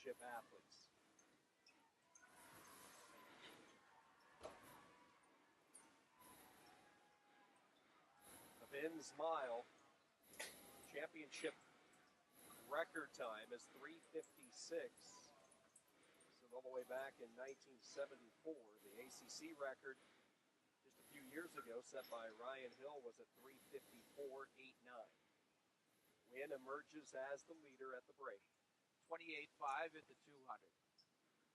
championship athletes. The men's mile championship record time is 3:56. So all the way back in 1974, the ACC record just a few years ago set by Ryan Hill was at 3:54.89. Wynn emerges as the leader at the break. 28.5 at the 200.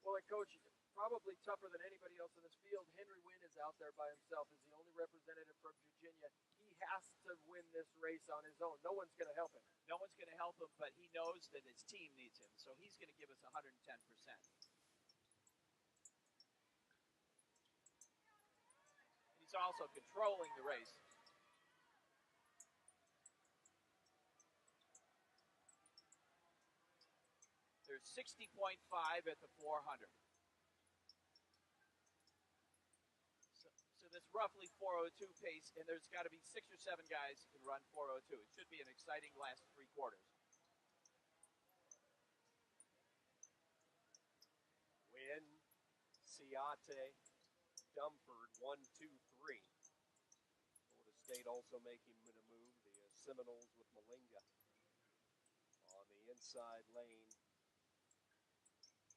Well, and Coach, probably tougher than anybody else in this field. Henry Wynn is out there by himself as the only representative from Virginia. He has to win this race on his own. No one's going to help him. No one's going to help him, but he knows that his team needs him, so he's going to give us 110%. He's also controlling the race. There's 60.5 at the 400. So this roughly 4:02 pace, and there's got to be 6 or 7 guys who can run 4:02. It should be an exciting last 3 quarters. Wynn, Ciate, Dumford, 1, 2, 3. Florida State also making a move. The Seminoles with Malinga on the inside lane.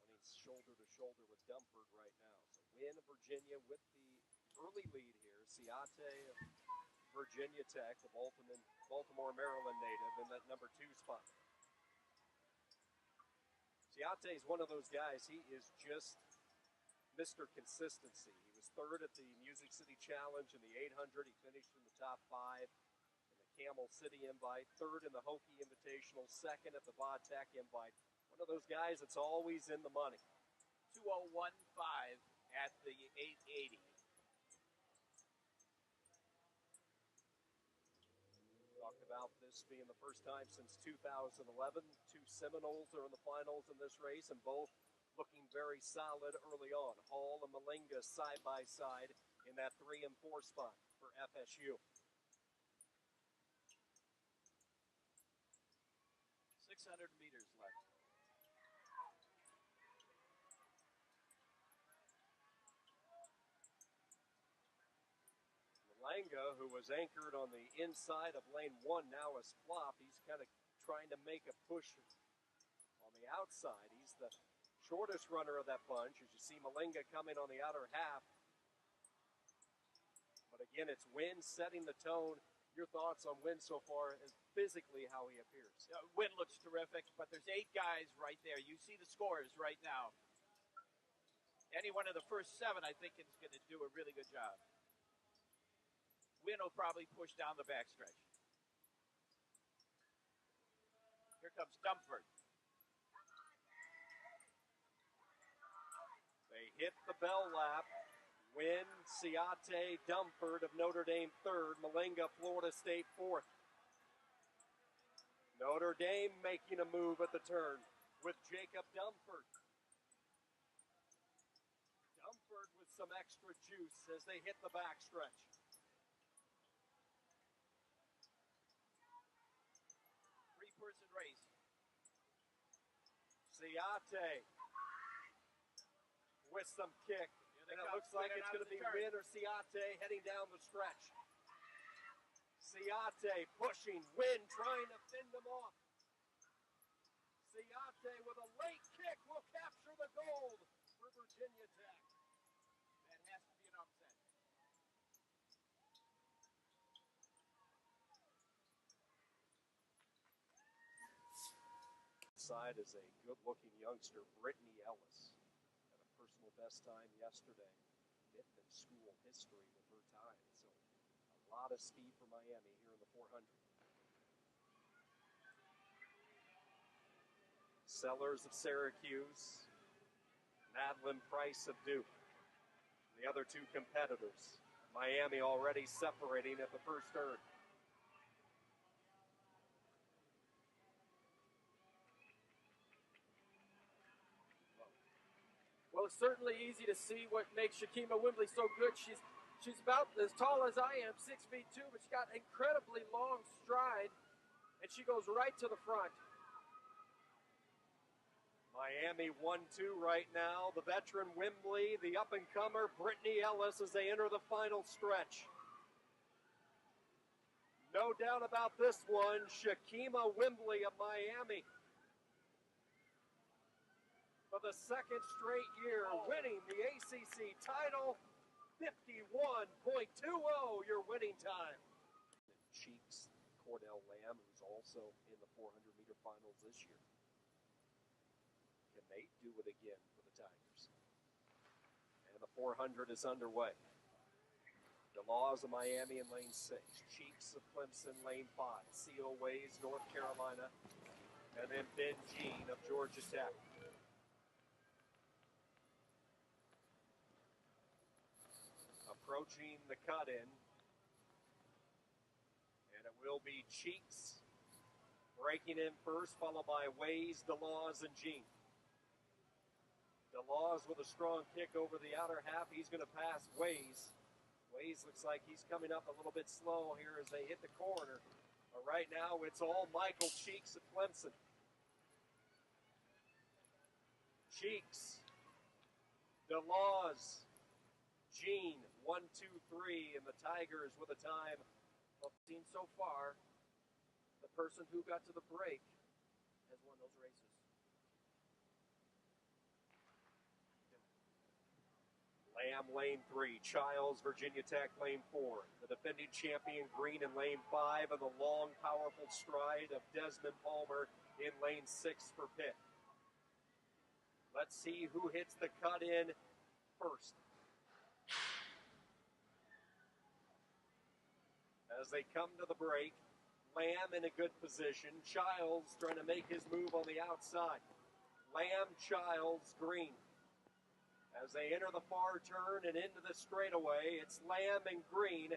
Running shoulder to shoulder with Dumford right now. So Wynn of Virginia with the early lead here. Ciate of Virginia Tech, the Baltimore, Maryland native, in that number 2 spot. Ciate is one of those guys. He is just Mr. Consistency. He was 3rd at the Music City Challenge in the 800. He finished in the top 5 in the Camel City Invite, 3rd in the Hokie Invitational, 2nd at the Vodtech Invite. One of those guys that's always in the money. 2:01.5 at the 880. Talked about this being the first time since 2011. 2 Seminoles are in the finals in this race, and both looking very solid early on. Hall and Malinga side by side in that 3 and 4 spot for FSU. 600 meters left. Malinga, who was anchored on the inside of lane 1, now has flopped. He's kind of trying to make a push on the outside. He's the shortest runner of that bunch, as you see Malinga coming on the outer half. But again, it's Wynn setting the tone. Your thoughts on Wynn so far, and physically how he appears? Wynn looks terrific, but there's 8 guys right there. You see the scores right now. Any one of the first 7, I think, is going to do a really good job. Wynn will probably push down the backstretch. Here comes Dumford. They hit the bell lap. Wynn, Ciate, Dumford of Notre Dame 3rd, Malinga, Florida State 4th. Notre Dame making a move at the turn with Jacob Dumford. Dumford with some extra juice as they hit the backstretch. Three-person race. Ciate with some kick. And it looks like it's going to be Wynn or Ciate heading down the stretch. Ciate pushing, Wynn trying to fend them off. Ciate with a late kick will capture the gold for Virginia Tech. That has to be an upset. Side is a good-looking youngster, Brittany Ellis. Had a personal best time yesterday. Pittman School history with her time. So a lot of speed for Miami here in the 400. Sellers of Syracuse, Madeline Price of Duke. The other 2 competitors. Miami already separating at the first turn. Well, it's certainly easy to see what makes Shakima Wimbley so good. She's about as tall as I am, 6'2", but she's got incredibly long stride, and she goes right to the front. Miami 1-2 right now. The veteran Wembley, the up-and-comer Brittany Ellis as they enter the final stretch. No doubt about this one, Shakima Wembley of Miami. For the second straight year, winning the ACC title, 51.20, your winning time. Cheeks, Cordell Lamb, who's also in the 400-meter finals this year. Can they do it again for the Tigers? And the 400 is underway. DeLaws of Miami in lane 6. Cheeks of Clemson, lane 5. C.O. Ways, North Carolina. And then Ben Jean of Georgia Tech. Approaching the cut-in. And it will be Cheeks breaking in first, followed by Ways, DeLaws, and Jean. DeLaws with a strong kick over the outer half. He's going to pass Ways. Ways looks like he's coming up a little bit slow here as they hit the corner. But right now, it's all Michael Cheeks of Clemson. Cheeks, DeLaws, Jean, 1, 2, 3, and the Tigers with a time Well, seen so far, the person who got to the break has won those races. Lamb, lane 3. Childs, Virginia Tech, lane 4. The defending champion, Green, in lane 5. And the long, powerful stride of Desmond Palmer in lane 6 for Pitt. Let's see who hits the cut-in first. As they come to the break, Lamb in a good position. Childs trying to make his move on the outside. Lamb, Childs, Green. As they enter the far turn and into the straightaway, it's Lamb and Green.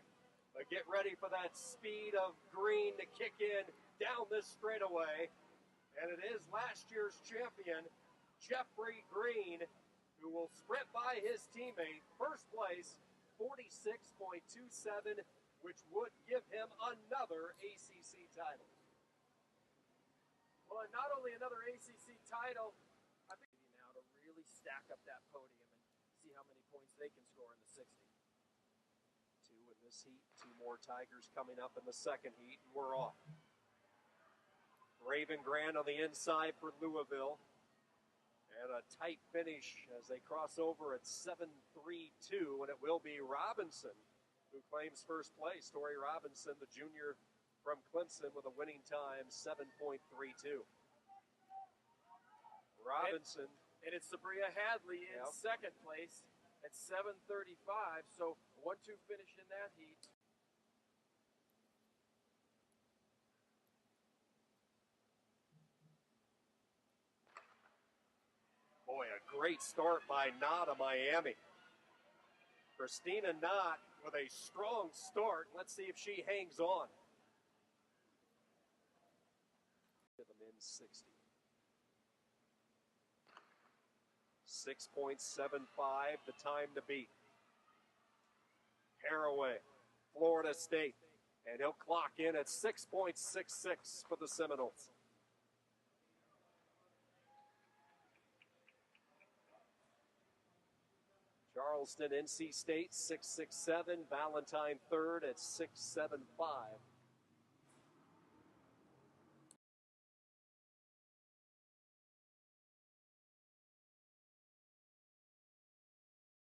But get ready for that speed of Green to kick in down this straightaway. And it is last year's champion, Jeffrey Green, who will sprint by his teammate. First place, 46.27, which would give him another ACC title. Well, and not only another ACC title, I think now to really stack up that podium and see how many points they can score in the 60. 2 in this heat, 2 more Tigers coming up in the second heat, and we're off. Raven Grant on the inside for Louisville. And a tight finish as they cross over at 7.32, and it will be Robinson who claims first place. Tori Robinson, the junior from Clemson, with a winning time, 7.32. Robinson. And it's Sabria Hadley in second place at 7:35. So 1-2 finish in that heat. Boy, a great start by Knott of Miami. Christina Knott with a strong start. Let's see if she hangs on. To the men's 60. 6.75, the time to beat. Haraway, Florida State. And he'll clock in at 6.66 for the Seminoles. Charleston, NC State, 6.67. Valentine third at 6.75.